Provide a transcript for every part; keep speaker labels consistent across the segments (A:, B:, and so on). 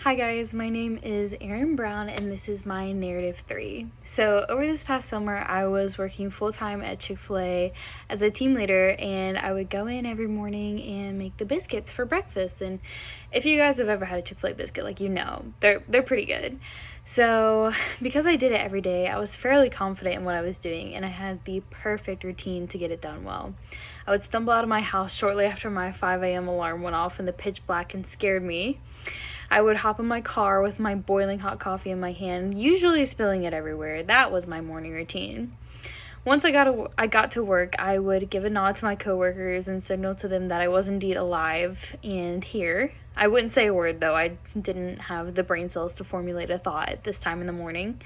A: Hi guys, my name is Erin Brown and this is my narrative 3. So over this past summer, I was working full-time at Chick-fil-A as a team leader, and I would go in every morning and make the biscuits for breakfast. And if you guys have ever had a Chick-fil-A biscuit, they're pretty good. So because I did it every day, I was fairly confident in what I was doing, and I had the perfect routine to get it done well. I would stumble out of my house shortly after my 5 a.m. alarm went off in the pitch black and scared me. I would hop in my car with my boiling hot coffee in my hand, usually spilling it everywhere. That was my morning routine. Once I got to work, I would give a nod to my coworkers and signal to them that I was indeed alive and here. I wouldn't say a word though. I didn't have the brain cells to formulate a thought at this time in the morning.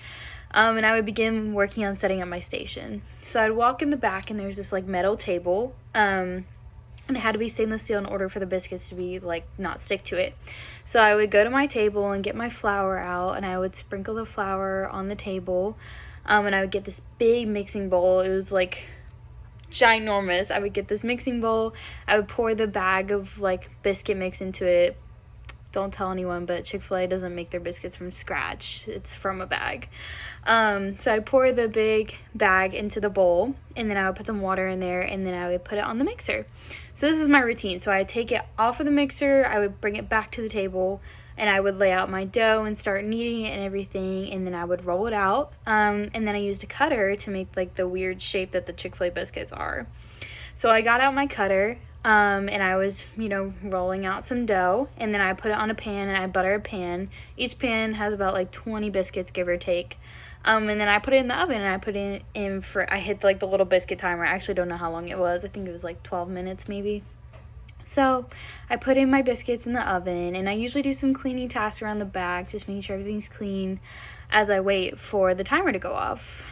A: And I would begin working on setting up my station. So I'd walk in the back, and there's this metal table. And it had to be stainless steel in order for the biscuits to be not stick to it. So I would go to my table and get my flour out, and I would sprinkle the flour on the table, and I would get this big mixing bowl. It was ginormous. I would get this mixing bowl. I would pour the bag of biscuit mix into it. Don't tell anyone, but Chick-fil-A doesn't make their biscuits from scratch. It's from a bag. So I pour the big bag into the bowl, and then I would put some water in there, and then I would put it on the mixer. So this is my routine. So I take it off of the mixer, I would bring it back to the table, and I would lay out my dough and start kneading it and everything, and then I would roll it out. And then I used a cutter to make the weird shape that the Chick-fil-A biscuits are. So I got out my cutter, and I was, rolling out some dough, and then I put it on a pan, and I butter a pan. Each pan has about 20 biscuits, give or take. And then I put it in the oven, and I put it in for, I hit the little biscuit timer. I actually don't know how long it was. I think it was 12 minutes maybe. So I put in my biscuits in the oven, and I usually do some cleaning tasks around the back, just making sure everything's clean as I wait for the timer to go off.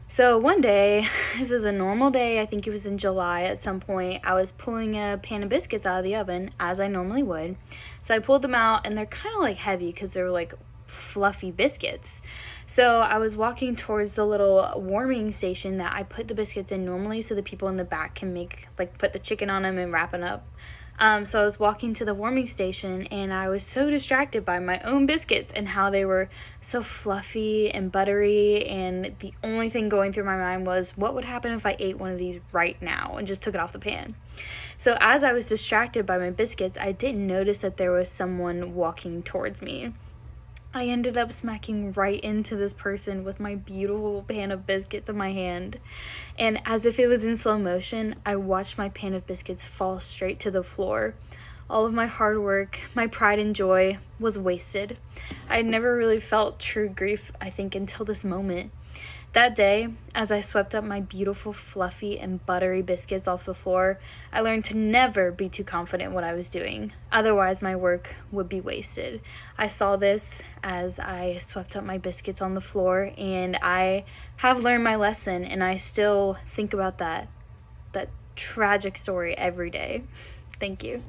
A: So one day, this is a normal day, I think it was in July at some point, I was pulling a pan of biscuits out of the oven, as I normally would. So I pulled them out, and they're kind of heavy because they're fluffy biscuits. So I was walking towards the little warming station that I put the biscuits in normally, so the people in the back can put the chicken on them and wrap it up. So I was walking to the warming station, and I was so distracted by my own biscuits and how they were so fluffy and buttery, and the only thing going through my mind was, what would happen if I ate one of these right now and just took it off the pan? So as I was distracted by my biscuits, I didn't notice that there was someone walking towards me. I ended up smacking right into this person with my beautiful pan of biscuits in my hand. And as if it was in slow motion, I watched my pan of biscuits fall straight to the floor. All of my hard work, my pride and joy was wasted. I had never really felt true grief, I think, until this moment. That day, as I swept up my beautiful, fluffy, and buttery biscuits off the floor, I learned to never be too confident in what I was doing. Otherwise, my work would be wasted. I saw this as I swept up my biscuits on the floor, and I have learned my lesson, and I still think about that tragic story every day. Thank you.